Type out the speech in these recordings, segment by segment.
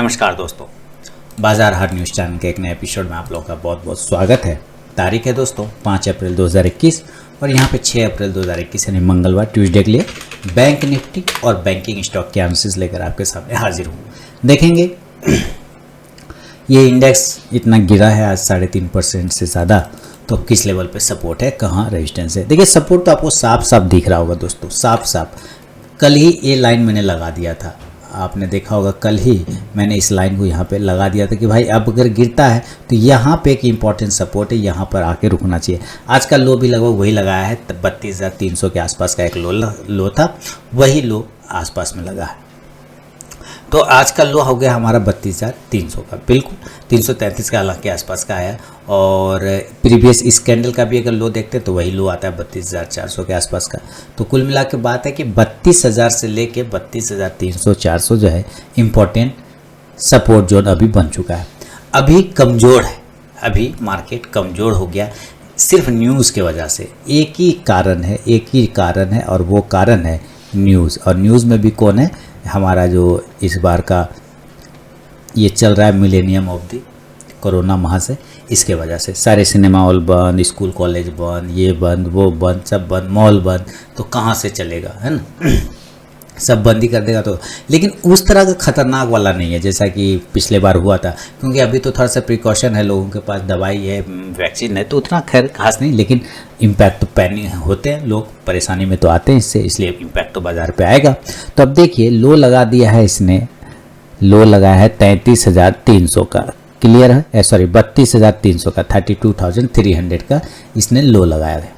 नमस्कार दोस्तों, बाजार हर न्यूज़ चैनल के एक नए एपिसोड में आप लोगों का बहुत बहुत स्वागत है। तारीख है दोस्तों 5 अप्रैल 2021 और यहाँ पे 6 अप्रैल 2021 यानी मंगलवार ट्यूसडे के लिए बैंक निफ्टी और बैंकिंग स्टॉक के एनालिसिस लेकर आपके सामने हाजिर हूँ। देखेंगे ये इंडेक्स इतना गिरा है आज 3.5% से ज़्यादा, तो किस लेवल पे सपोर्ट है, कहाँ रेजिस्टेंस है। देखिए सपोर्ट तो आपको साफ साफ दिख रहा होगा दोस्तों, साफ साफ। कल ही ये लाइन मैंने लगा दिया था, आपने देखा होगा कल ही मैंने इस लाइन को यहाँ पे लगा दिया था कि भाई अब अगर गिरता है तो यहाँ पे एक इम्पॉर्टेंट सपोर्ट है, यहाँ पर आके रुकना चाहिए। आज का लो भी लगभग वही लगाया है, 32,300 के आसपास का एक लो था, वही लो आसपास में लगा है। तो आज का लो हो गया हमारा 32,300 का, बिल्कुल 333 का हालांकि आसपास का है। और प्रीवियस इस कैंडल का भी अगर लो देखते हैं तो वही लो आता है 32,400 के आसपास का। तो कुल मिला के बात है कि 32,000 से लेके 32,300 400 जो है इम्पोर्टेंट सपोर्ट जोन अभी बन चुका है। अभी कमज़ोर है, अभी मार्केट कमज़ोर हो गया सिर्फ न्यूज़ के वजह से। एक ही कारण है और वो कारण है न्यूज़। और न्यूज़ में भी कौन है, हमारा जो इस बार का ये चल रहा है मिलेनियम ऑफ दी कोरोना महाशय, इसके वजह से सारे सिनेमा हॉल बंद, स्कूल कॉलेज बंद, ये बंद वो बंद, सब बंद, मॉल बंद, तो कहाँ से चलेगा, है ना। सब बंद ही कर देगा तो। लेकिन उस तरह का खतरनाक वाला नहीं है जैसा कि पिछले बार हुआ था, क्योंकि अभी तो थोड़ा सा प्रिकॉशन है, लोगों के पास दवाई है, वैक्सीन है, तो उतना खैर खास नहीं। लेकिन इम्पैक्ट तो पैनिक होते हैं लोग, परेशानी में तो आते हैं इससे, इसलिए इम्पैक्ट तो बाजार पे आएगा। तो अब देखिए लो लगा दिया है इसने, लो लगाया है 33,300 का, क्लियर है, सॉरी 32,300 का, 32,300 का इसने लो लगाया है,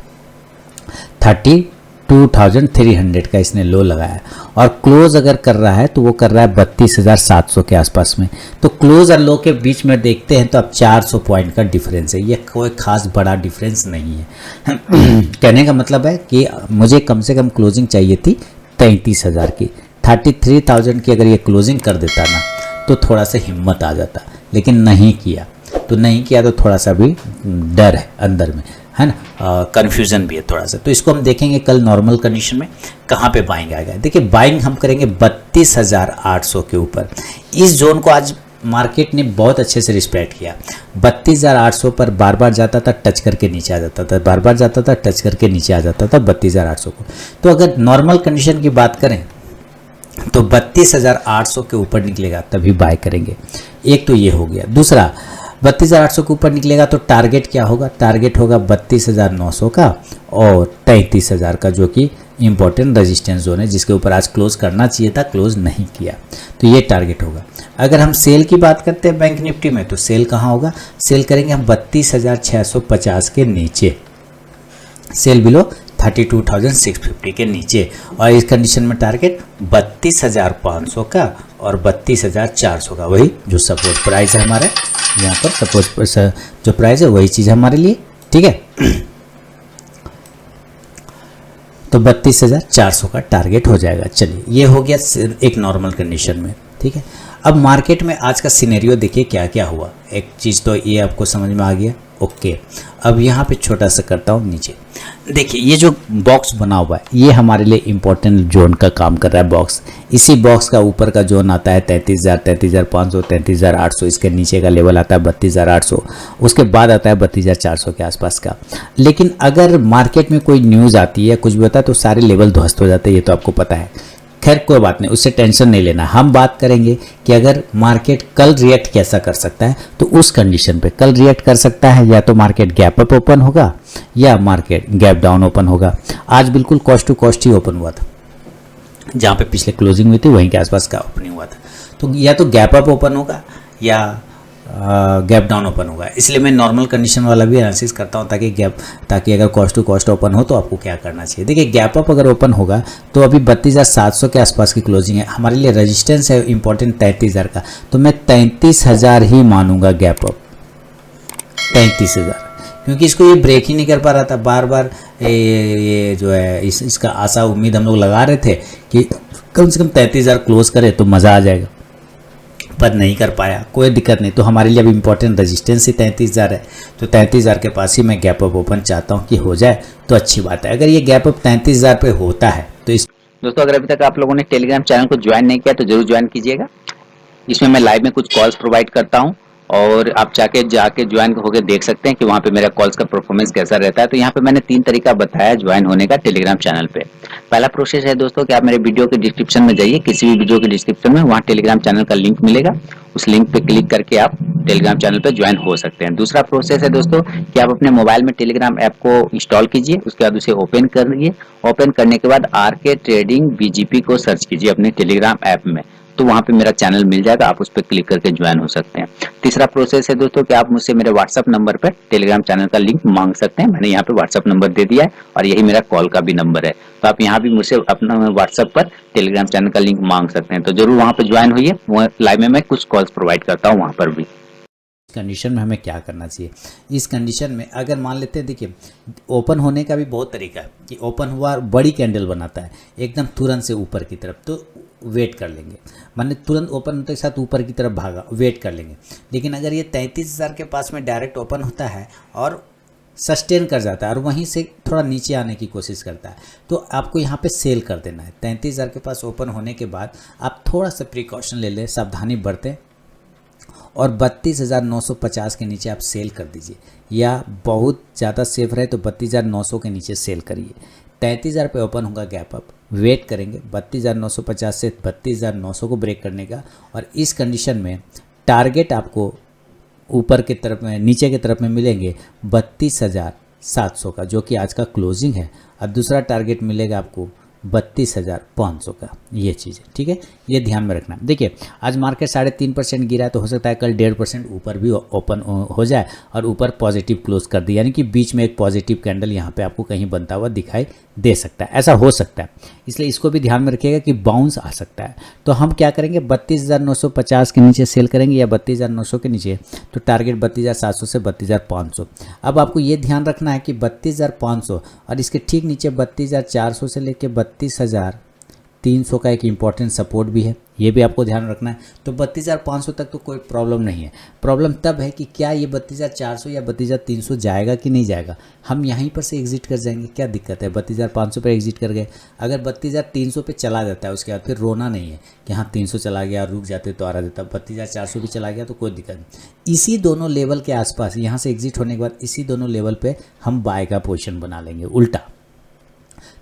32,300 का इसने लो लगाया है। और क्लोज अगर कर रहा है तो वो कर रहा है 32,700 के आसपास में। तो क्लोज और लो के बीच में देखते हैं तो अब 400 पॉइंट का डिफरेंस है, ये कोई खास बड़ा डिफरेंस नहीं है। कहने का मतलब है कि मुझे कम से कम क्लोजिंग चाहिए थी 33,000 की, 33,000 की अगर ये क्लोजिंग कर देता ना तो थोड़ा सा हिम्मत आ जाता, लेकिन नहीं किया तो थोड़ा सा भी डर है अंदर में, है ना, कन्फ्यूज़न भी है थोड़ा सा। तो इसको हम देखेंगे कल नॉर्मल कंडीशन में कहाँ पे बाइंग आएगा। देखिए बाइंग हम करेंगे 32,800 के ऊपर। इस जोन को आज मार्केट ने बहुत अच्छे से रिस्पेक्ट किया। 32,800 पर बार बार जाता था, टच करके नीचे आ जाता था, बार बार जाता था, टच करके नीचे आ जाता था 32,800 को। तो अगर नॉर्मल कंडीशन की बात करें तो 32,800 के ऊपर निकलेगा तभी बाय करेंगे। एक तो ये हो गया। दूसरा 32,800 के ऊपर निकलेगा तो टारगेट क्या होगा, टारगेट होगा 32,900 का और 33,000 का, जो कि इंपॉर्टेंट रेजिस्टेंस जोन है, जिसके ऊपर आज क्लोज करना चाहिए था, क्लोज नहीं किया, तो ये टारगेट होगा। अगर हम सेल की बात करते हैं बैंक निफ्टी में, तो सेल कहाँ होगा, सेल करेंगे हम 32,650 के नीचे, सेल बिलो 32,650 के नीचे। और इस कंडीशन में टारगेट 32,500 का और 32,400 का, वही जो सपोर्ट प्राइस है हमारे यहाँ पर, सपोर्ट जो प्राइस है वही चीज़ हमारे लिए, ठीक है। तो 32,400 का टारगेट हो जाएगा। चलिए ये हो गया एक नॉर्मल कंडीशन में, ठीक है। अब मार्केट में आज का सिनेरियो देखिए क्या क्या हुआ। एक चीज़ तो ये आपको समझ में आ गया, ओके। अब यहाँ पे छोटा सा करता हूँ नीचे, देखिए ये जो बॉक्स बना हुआ है ये हमारे लिए इम्पोर्टेंट जोन का काम कर रहा है बॉक्स। इसी बॉक्स का ऊपर का जोन आता है 33,000, 33,500, 33,800, इसके नीचे का लेवल आता है 32,800, उसके बाद आता है 32,400 के आसपास का। लेकिन अगर मार्केट में कोई न्यूज़ आती है, कुछ भी होता है, तो सारे लेवल ध्वस्त हो जाते हैं, ये तो आपको पता है। खैर कोई बात नहीं, उससे टेंशन नहीं लेना। हम बात करेंगे कि अगर मार्केट कल रिएक्ट कैसा कर सकता है, तो उस कंडीशन पे कल रिएक्ट कर सकता है या तो मार्केट गैप अप ओपन होगा या मार्केट गैप डाउन ओपन होगा। आज बिल्कुल कॉस्ट टू कॉस्ट ही ओपन हुआ था, जहाँ पे पिछले क्लोजिंग हुई थी वहीं के आसपास का ओपनिंग हुआ था। तो या तो गैप अप ओपन होगा या गैप डाउन ओपन होगा। इसलिए मैं नॉर्मल कंडीशन वाला भी एनालिसिस करता हूँ ताकि अगर कॉस्ट टू कॉस्ट ओपन हो तो आपको क्या करना चाहिए। देखिए गैप अप अगर ओपन होगा तो अभी 32,700 के आसपास की क्लोजिंग है, हमारे लिए रेजिस्टेंस है इंपॉर्टेंट 33,000 का, तो मैं 33,000 ही मानूंगा गैप अप, 33,000, क्योंकि इसको ये ब्रेक ही नहीं कर पा रहा था। बार बार ये जो है इसका आशा उम्मीद हम लोग लगा रहे थे कि कम से कम 33,000 क्लोज करे तो मज़ा आ जाएगा, पर नहीं कर पाया, कोई दिक्कत नहीं। तो हमारे लिए अब इम्पोर्टेंट रेजिस्टेंस ही 33,000 है, तो 33,000 के पास ही मैं गैप अप ओपन चाहता हूँ कि हो जाए तो अच्छी बात है। अगर ये गैप अप 33,000 पे होता है तो इस दोस्तों अगर अभी तक आप लोगों ने टेलीग्राम चैनल को ज्वाइन नहीं किया तो जरूर ज्वाइन कीजिएगा। इसमें मैं लाइव में कुछ कॉल्स प्रोवाइड करता हूँ और आप जाके ज्वाइन होकर देख सकते हैं कि वहाँ पे मेरा कॉल्स का परफॉर्मेंस कैसा रहता है। तो यहाँ पे मैंने 3 तरीका बताया ज्वाइन होने का टेलीग्राम चैनल पे। पहला प्रोसेस है दोस्तों कि आप मेरे वीडियो के डिस्क्रिप्शन में जाइए, किसी भी वीडियो के डिस्क्रिप्शन में वहाँ टेलीग्राम चैनल का लिंक मिलेगा, उस लिंक पे क्लिक करके आप टेलीग्राम चैनल पे ज्वाइन हो सकते हैं। दूसरा प्रोसेस है दोस्तों कि आप अपने मोबाइल में टेलीग्राम ऐप को इंस्टॉल कीजिए, उसके बाद उसे ओपन करिए। ओपन करने के बाद आरके ट्रेडिंग बीजीपी को सर्च कीजिए अपने टेलीग्राम ऐप में, तो वहाँ पे मेरा चैनल मिल जाएगा, आप उस पर क्लिक करके ज्वाइन हो सकते हैं। तीसरा प्रोसेस है दोस्तों कि आप मुझसे मेरे व्हाट्सएप नंबर पर टेलीग्राम चैनल का लिंक मांग सकते हैं। मैंने यहाँ पे व्हाट्सएप नंबर दे दिया है और यही मेरा कॉल का भी नंबर है, तो आप यहाँ भी मुझसे अपना व्हाट्सएप पर टेलीग्राम चैनल का लिंक मांग सकते हैं। तो जरूर वहाँ पे ज्वाइन होइए, लाइव में मैं कुछ कॉल्स प्रोवाइड करता हूँ वहाँ पर भी। कंडीशन में हमें क्या करना चाहिए। इस कंडीशन में अगर मान लेते हैं, देखिए ओपन होने का भी बहुत तरीका है कि ओपन हुआ बड़ी कैंडल बनाता है एकदम तुरंत से ऊपर की तरफ, तो वेट कर लेंगे, माने तुरंत ओपन होते के साथ ऊपर की तरफ भागा, वेट कर लेंगे। लेकिन अगर ये 33,000 के पास में डायरेक्ट ओपन होता है और सस्टेन कर जाता है और वहीं से थोड़ा नीचे आने की कोशिश करता है, तो आपको यहाँ पे सेल कर देना है। 33,000 के पास ओपन होने के बाद आप थोड़ा सा प्रिकॉशन ले लें, सावधानी बरतें और 32,950 के नीचे आप सेल कर दीजिए, या बहुत ज़्यादा सेफ रहे तो 32,900 के नीचे सेल करिए। 33,000 पे ओपन होगा गैप अप, वेट करेंगे 32,950 से 32,900 को ब्रेक करने का। और इस कंडीशन में टारगेट आपको ऊपर की तरफ में, नीचे की तरफ में मिलेंगे 32,700 का, जो कि आज का क्लोजिंग है। और दूसरा टारगेट मिलेगा आपको 32,500 का, ये चीज़ है, ठीक है, ये ध्यान में रखना। देखिए आज मार्केट 3.5% गिरा है, तो हो सकता है कल 1.5% ऊपर भी ओपन हो जाए और ऊपर पॉजिटिव क्लोज कर दे, यानी कि बीच में एक पॉजिटिव कैंडल यहाँ पे आपको कहीं बनता हुआ दिखाई दे सकता है, ऐसा हो सकता है। इसलिए इसको भी ध्यान में रखिएगा कि बाउंस आ सकता है। तो हम क्या करेंगे, 32,950 के नीचे सेल करेंगे या 32,900 के नीचे, तो टारगेट 32,700 से 32,500। अब आपको ये ध्यान रखना है कि 32,500 और इसके ठीक नीचे 32,400 से लेके 32,300 का एक इम्पॉर्टेंट सपोर्ट भी है, ये भी आपको ध्यान रखना है। तो 32,500 तक तो कोई प्रॉब्लम नहीं है। प्रॉब्लम तब है कि क्या ये 32,400 या 32,300 जाएगा कि नहीं जाएगा। हम यहीं पर से एग्जिट कर जाएंगे, क्या दिक्कत है, 32,500 पर एग्जिट कर गए। अगर 32,300 पे चला जाता है उसके बाद फिर रोना नहीं है कि हाँ 300 चला गया, रुक जाते तो आ रहा देता। 32,400 भी चला गया तो कोई दिक्कत नहीं। इसी दोनों लेवल के आसपास यहाँ से एग्जिट होने के बाद इसी दोनों लेवल पर हम बाय का पोजिशन बना लेंगे उल्टा,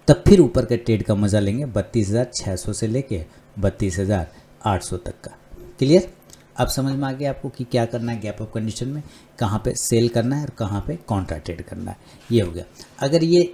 तब फिर ऊपर के ट्रेड का मज़ा लेंगे 32,600 से लेके 32,800 तक का। क्लियर, अब समझ में आ गया आपको कि क्या करना है गैप अप कंडीशन में, कहाँ पे सेल करना है और कहाँ पे कॉन्ट्रा ट्रेड करना है। ये हो गया। अगर ये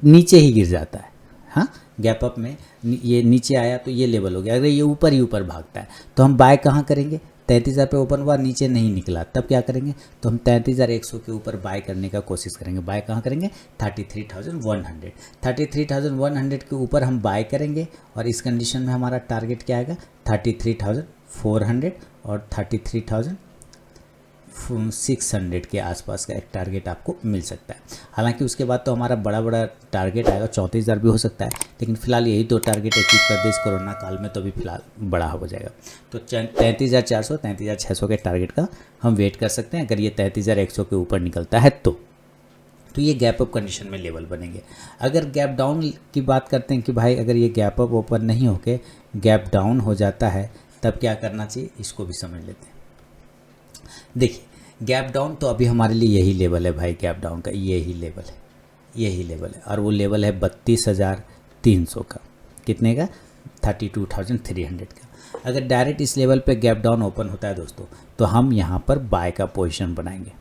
नीचे ही गिर जाता है, हाँ गैप अप में ये नीचे आया तो ये लेवल हो गया। अगर ये ऊपर ही ऊपर भागता है तो हम बाय कहाँ करेंगे, 33,000 पे ओपन हुआ नीचे नहीं निकला, तब क्या करेंगे, तो हम 33,100 के ऊपर बाय करने का कोशिश करेंगे। बाय कहाँ करेंगे, 33,100, 33,100 के ऊपर हम बाय करेंगे। और इस कंडीशन में हमारा टारगेट क्या आएगा, 33,400 और 33,600 के आसपास का एक टारगेट आपको मिल सकता है। हालांकि उसके बाद तो हमारा बड़ा बड़ा टारगेट आएगा, 34,000 भी हो सकता है, लेकिन फिलहाल यही दो टारगेट अचीव कर दे इस कोरोना काल में, तो भी फिलहाल बड़ा हो जाएगा। तो 33,400 33,600 के टारगेट का हम वेट कर सकते हैं। अगर ये 33,100 के ऊपर निकलता है तो ये गैप अप कंडीशन में लेवल बनेंगे। अगर गैप डाउन की बात करते हैं कि भाई अगर ये गैप अप ओपन नहीं होके गैप डाउन हो जाता है, तब क्या करना चाहिए, इसको भी समझ लेते हैं। देखिए गैप डाउन तो अभी हमारे लिए यही लेवल है भाई, गैप डाउन का यही लेवल है, यही लेवल है, और वो लेवल है 32,300 का, कितने का, 32,300 का। अगर डायरेक्ट इस लेवल पे गैप डाउन ओपन होता है दोस्तों, तो हम यहाँ पर बाय का पोजीशन बनाएंगे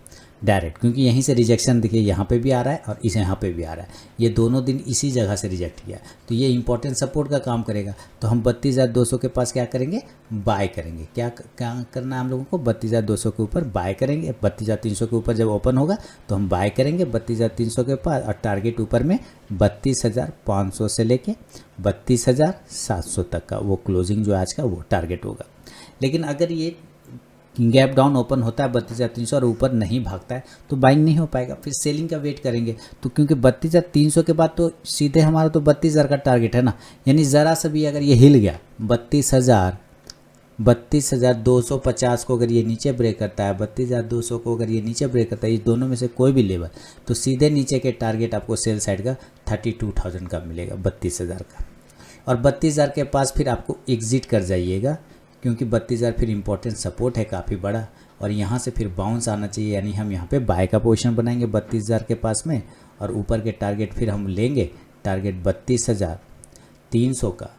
डायरेक्ट, क्योंकि यहीं से रिजेक्शन देखिए यहाँ पे भी आ रहा है और इसे यहाँ पे भी आ रहा है, ये दोनों दिन इसी जगह से रिजेक्ट किया, तो ये इंपॉर्टेंट सपोर्ट का काम करेगा। तो हम 32,200 के पास क्या करेंगे, बाय करेंगे। क्या करना है हम लोगों को, 32,200 के ऊपर बाय करेंगे। 32,300 के ऊपर जब ओपन होगा तो हम बाय करेंगे 32,300 के पास, और टारगेट ऊपर में 32,500 से लेके 32,700 तक का वो क्लोजिंग जो आज का वो टारगेट होगा। लेकिन अगर ये गैप डाउन ओपन होता है 32,300 और ऊपर नहीं भागता है तो बाइंग नहीं हो पाएगा, फिर सेलिंग का वेट करेंगे। तो क्योंकि 32,300 के बाद तो सीधे हमारा तो 32,000 का टारगेट है ना, यानी ज़रा सा भी अगर ये हिल गया 32,250 को अगर ये नीचे ब्रेक करता है, 32,200 को अगर ये नीचे ब्रेक करता है, इस दोनों में से कोई भी लेवल, तो सीधे नीचे के टारगेट आपको सेल साइड का 32,000 का मिलेगा, 32,000 का। और 32,000 के पास फिर आपको एग्जिट कर जाइएगा, क्योंकि 32,000 फिर इंपॉर्टेंट सपोर्ट है काफ़ी बड़ा, और यहाँ से फिर बाउंस आना चाहिए, यानी हम यहाँ पे बाय का पोजीशन बनाएंगे 32,000 के पास में, और ऊपर के टारगेट फिर हम लेंगे, टारगेट 32,300 का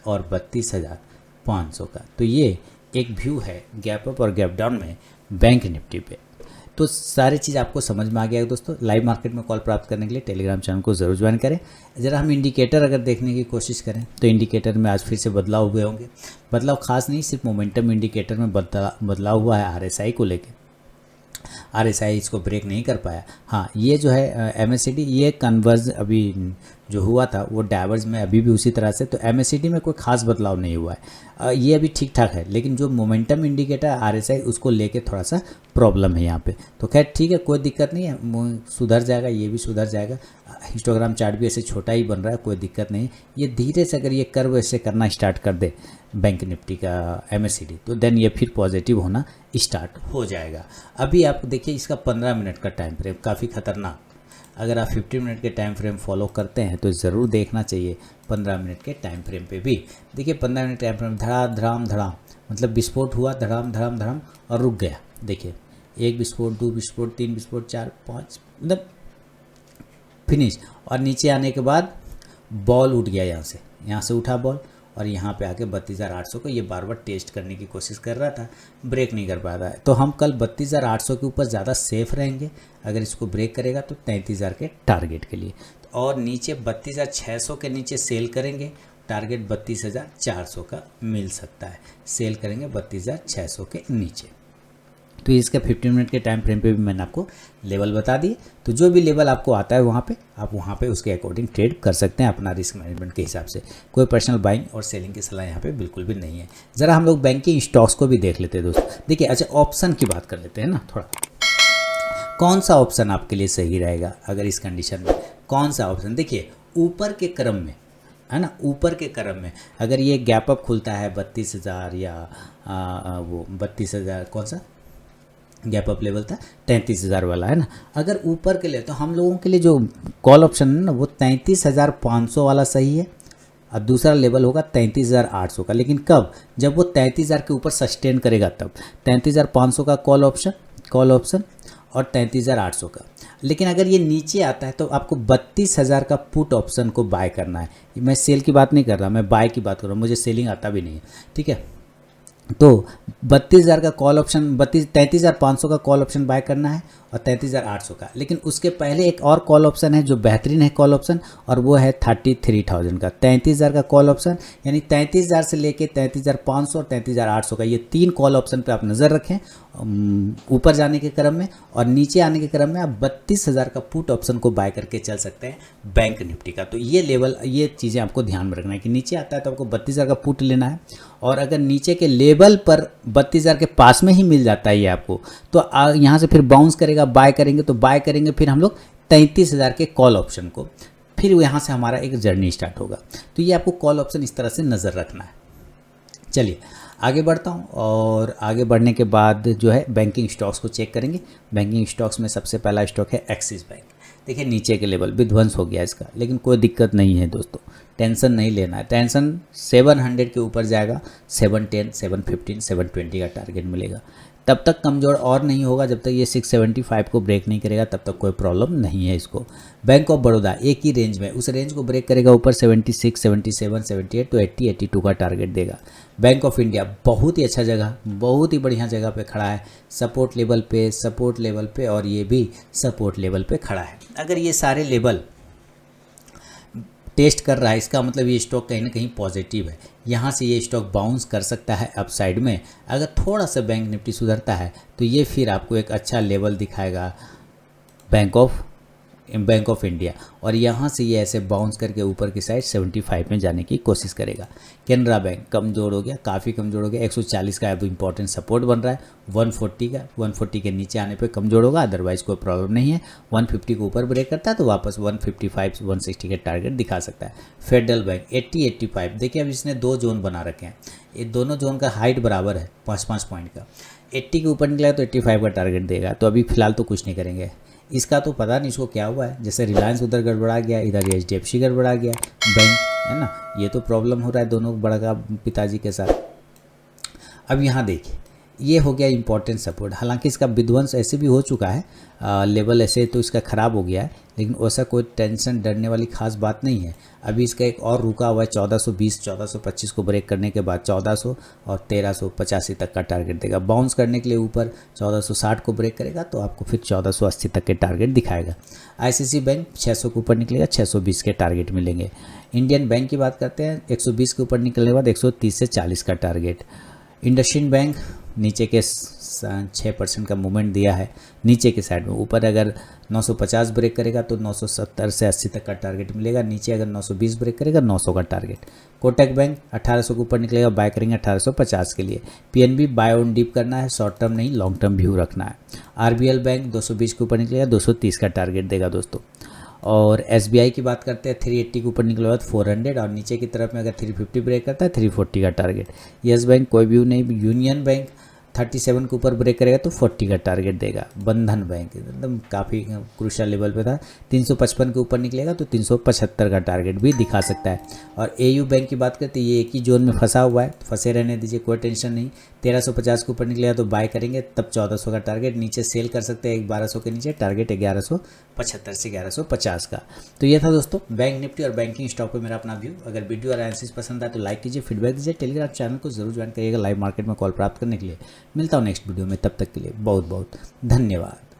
और 32,500 का। तो ये एक व्यू है गैप अप और गैप डाउन में बैंक निफ्टी पे। तो सारी चीज़ आपको समझ में आ गया है दोस्तों। लाइव मार्केट में कॉल प्राप्त करने के लिए टेलीग्राम चैनल को ज़रूर ज्वाइन करें। ज़रा हम इंडिकेटर अगर देखने की कोशिश करें तो इंडिकेटर में आज फिर से बदलाव हुए होंगे। बदलाव खास नहीं, सिर्फ मोमेंटम इंडिकेटर में बदलाव हुआ है आरएसआई को लेकर। आरएसआई इसको ब्रेक नहीं कर पाया। हाँ, ये जो है एमएससीडी, ये कन्वर्ज अभी जो हुआ था वो डाइवर्ज में अभी भी उसी तरह से, तो एमएससीडी में कोई खास बदलाव नहीं हुआ है, ये अभी ठीक ठाक है। लेकिन जो मोमेंटम इंडिकेटर आरएसआई उसको लेके थोड़ा सा प्रॉब्लम है यहाँ पे। तो खैर ठीक है, कोई दिक्कत नहीं है, सुधर जाएगा, ये भी सुधर जाएगा। हिस्टोग्राम चार्ट भी ऐसे छोटा ही बन रहा है, कोई दिक्कत नहीं। ये धीरे से अगर ये कर्व ऐसे करना स्टार्ट कर दे बैंक निफ्टी का एमएससीडी, तो देन ये फिर पॉजिटिव होना स्टार्ट हो जाएगा। अभी आप देखिए इसका 15 मिनट का टाइम फ्रेम काफ़ी खतरनाक, अगर आप 15 मिनट के टाइम फ्रेम फॉलो करते हैं तो ज़रूर देखना चाहिए 15 मिनट के टाइम फ्रेम पे भी। देखिए 15 मिनट टाइम फ्रेम धड़ाम धड़ाम, मतलब विस्फोट हुआ धड़ाम धड़ाम धड़ाम और रुक गया। देखिए 1 विस्फोट, 2 विस्फोट, 3 विस्फोट, 4, 5, मतलब फिनिश। और नीचे आने के बाद बॉल उठ गया, यहाँ से उठा बॉल, और यहाँ पे आके 32,800 को ये बार बार टेस्ट करने की कोशिश कर रहा था, ब्रेक नहीं कर पा रहा है। तो हम कल 32,800 के ऊपर ज़्यादा सेफ रहेंगे, अगर इसको ब्रेक करेगा तो 33,000 के टारगेट के लिए, और नीचे 32,600 के नीचे सेल करेंगे, टारगेट 32,400 का मिल सकता है। सेल करेंगे 32,600 के नीचे। तो इसके 15 मिनट के टाइम फ्रेम पे भी मैंने आपको लेवल बता दिए। तो जो भी लेवल आपको आता है वहाँ पे आप वहाँ पे उसके अकॉर्डिंग ट्रेड कर सकते हैं अपना रिस्क मैनेजमेंट के हिसाब से। कोई पर्सनल बाइंग और सेलिंग की सलाह यहाँ पे बिल्कुल भी नहीं है। ज़रा हम लोग बैंकिंग स्टॉक्स को भी देख लेते हैं दोस्तों। देखिए अच्छा, ऑप्शन की बात कर लेते हैं ना थोड़ा, कौन सा ऑप्शन आपके लिए सही रहेगा अगर इस कंडीशन में, कौन सा ऑप्शन? देखिए ऊपर के क्रम में है ना, ऊपर के क्रम में अगर ये गैप अप खुलता है 32,000 या वो 32,000, कौन सा गैप अप लेवल था 33,000 वाला है ना, अगर ऊपर के लिए तो हम लोगों के लिए जो कॉल ऑप्शन है ना वो 33,500 वाला सही है, और दूसरा लेवल होगा 33,800 का। लेकिन कब? जब वो 33,000 के ऊपर सस्टेन करेगा तब 33,500 का कॉल ऑप्शन और 33,800 का। लेकिन अगर ये नीचे आता है तो आपको 32,000 का पुट ऑप्शन को बाय करना है। मैं सेल की बात नहीं कर रहा, मैं बाय की बात कर रहा हूँ, मुझे सेलिंग आता भी नहीं है, ठीक है। तो 32,000 का कॉल ऑप्शन, 33,500 का कॉल ऑप्शन बाय करना है और 33,800 का। लेकिन उसके पहले एक और कॉल ऑप्शन है जो बेहतरीन है कॉल ऑप्शन, और वो है 33,000 का। 33,000 का कॉल ऑप्शन, यानी 33,000 से लेके 33,500 और 33,800 का, ये 3 कॉल ऑप्शन पे आप नज़र रखें ऊपर जाने के क्रम में, और नीचे आने के क्रम में आप 32,000 का पुट ऑप्शन को बाय करके चल सकते हैं बैंक निफ्टी का। तो ये लेवल, ये चीज़ें आपको ध्यान में रखना है कि नीचे आता है तो आपको 32,000 का पुट लेना है, और अगर नीचे के लेवल पर 32,000 के पास में ही मिल जाता है ये आपको, तो यहाँ से फिर बाउंस करेगा, बाय करेंगे, तो बाय करेंगे फिर हम लोग 33,000 के कॉल ऑप्शन को, फिर यहाँ से हमारा एक जर्नी स्टार्ट होगा। तो ये आपको कॉल ऑप्शन इस तरह से नज़र रखना है। चलिए आगे बढ़ता हूँ, और आगे बढ़ने के बाद जो है बैंकिंग स्टॉक्स को चेक करेंगे। बैंकिंग स्टॉक्स में सबसे पहला स्टॉक है एक्सिस बैंक। देखिए नीचे के लेवल विध्वंस हो गया इसका, लेकिन कोई दिक्कत नहीं है दोस्तों, टेंशन नहीं लेना है। टेंशन 700 के ऊपर जाएगा, 710, 715, 720 का टारगेट मिलेगा। तब तक कमज़ोर और नहीं होगा जब तक ये 675 को ब्रेक नहीं करेगा, तब तक कोई प्रॉब्लम नहीं है इसको। बैंक ऑफ बड़ौदा एक ही रेंज में, उस रेंज को ब्रेक करेगा ऊपर 76, 77, 78 तो 80, 82 का टारगेट देगा। बैंक ऑफ इंडिया बहुत ही अच्छा जगह, बहुत ही बढ़िया जगह पे खड़ा है, सपोर्ट लेवल पे और ये भी सपोर्ट लेवल पे खड़ा है। अगर ये सारे लेवल टेस्ट कर रहा है, इसका मतलब ये स्टॉक कहीं ना कहीं पॉजिटिव है। यहाँ से ये स्टॉक बाउंस कर सकता है अपसाइड में। अगर थोड़ा सा बैंक निफ्टी सुधरता है तो ये फिर आपको एक अच्छा लेवल दिखाएगा बैंक ऑफ इंडिया, और यहाँ से ये ऐसे बाउंस करके ऊपर की साइड 75 में जाने की कोशिश करेगा। कैनरा बैंक कमज़ोर हो गया, काफ़ी कमज़ोर हो गया, 140 का अब इंपॉर्टेंट सपोर्ट बन रहा है, 140 का, 140 के नीचे आने पे कमज़ोर होगा, अदरवाइज़ कोई प्रॉब्लम नहीं है। 150 को ऊपर ब्रेक करता है तो वापस 155, 160 के टारगेट दिखा सकता है। फेडरल बैंक 80, 85, देखिए अब इसने 2 जोन बना रखे हैं, ये दोनों जोन का हाइट बराबर है 5-5 पॉइंट का। 80 के ऊपर निकला तो 85 का टारगेट देगा, तो अभी फिलहाल तो कुछ नहीं करेंगे। इसका तो पता नहीं इसको क्या हुआ है, जैसे रिलायंस उधर गड़बड़ा गया, इधर HDFC गड़बड़ा गया, बैंक है ना, ये तो प्रॉब्लम हो रहा है दोनों बड़ा का पिताजी के साथ। अब यहाँ देखिए ये हो गया इंपॉर्टेंट सपोर्ट। हालांकि इसका विध्वंस ऐसे भी हो चुका है, लेवल ऐसे तो इसका ख़राब हो गया है, लेकिन वैसा कोई टेंशन डरने वाली खास बात नहीं है। अभी इसका एक और रुका हुआ है 1420 1425 को ब्रेक करने के बाद 1400 और 1385 तक का टारगेट देगा। बाउंस करने के लिए ऊपर 1460 को ब्रेक करेगा तो आपको फिर 1480 तक के टारगेट दिखाएगा। आईसीसी बैंक 600 के ऊपर निकलेगा, 620 के टारगेट मिलेंगे। इंडियन बैंक की बात करते हैं, 120 के ऊपर निकलने के बाद 130 से 40 का टारगेट। इंडसइंड बैंक नीचे के 6% का मूवमेंट दिया है नीचे के साइड में। ऊपर अगर 950 ब्रेक करेगा तो 970 से 80 तक का टारगेट मिलेगा। नीचे अगर 920 ब्रेक करेगा 900 का टारगेट। कोटक बैंक 1800 के ऊपर निकलेगा, बाय करेंगे 1850 के लिए। पीएनबी बाय ऑन डीप करना है, शॉर्ट टर्म नहीं लॉन्ग टर्म व्यू रखना है। आरबीएल बैंक 220 के ऊपर निकलेगा, 230 का टारगेट देगा दोस्तों। और एसबीआई की बात करते हैं 380 के ऊपर निकले बाद 400 और नीचे की तरफ में अगर 350 ब्रेक करता है 340 का टारगेट। यस बैंक कोई व्यू नहीं। यूनियन बैंक 37 के ऊपर ब्रेक करेगा तो 40 का टारगेट देगा। बंधन बैंक एकदम काफ़ी क्रूशियल लेवल पे था, 355 के ऊपर निकलेगा तो 375 का टारगेट भी दिखा सकता है। और एयू बैंक की बात करते हैं ये एक ही जोन में फंसा हुआ है, फंसे रहने दीजिए, कोई टेंशन नहीं। 1350 के ऊपर निकलेगा तो बाय करेंगे, तब 1400 का टारगेट। नीचे सेल कर सकते हैं 1200 के नीचे, टारगेट 1175 से 1150 का। तो ये था दोस्तों बैंक निफ्टी और बैंकिंग स्टॉक पे मेरा अपना व्यू। अगर वीडियो और एनालिसिस पसंद आए तो लाइक कीजिए, फीडबैक दीजिए। टेलीग्राम चैनल को जरूर ज्वाइन करिएगा लाइव मार्केट में कॉल प्राप्त करने के लिए। मिलता हूँ नेक्स्ट वीडियो में, तब तक के लिए बहुत बहुत धन्यवाद।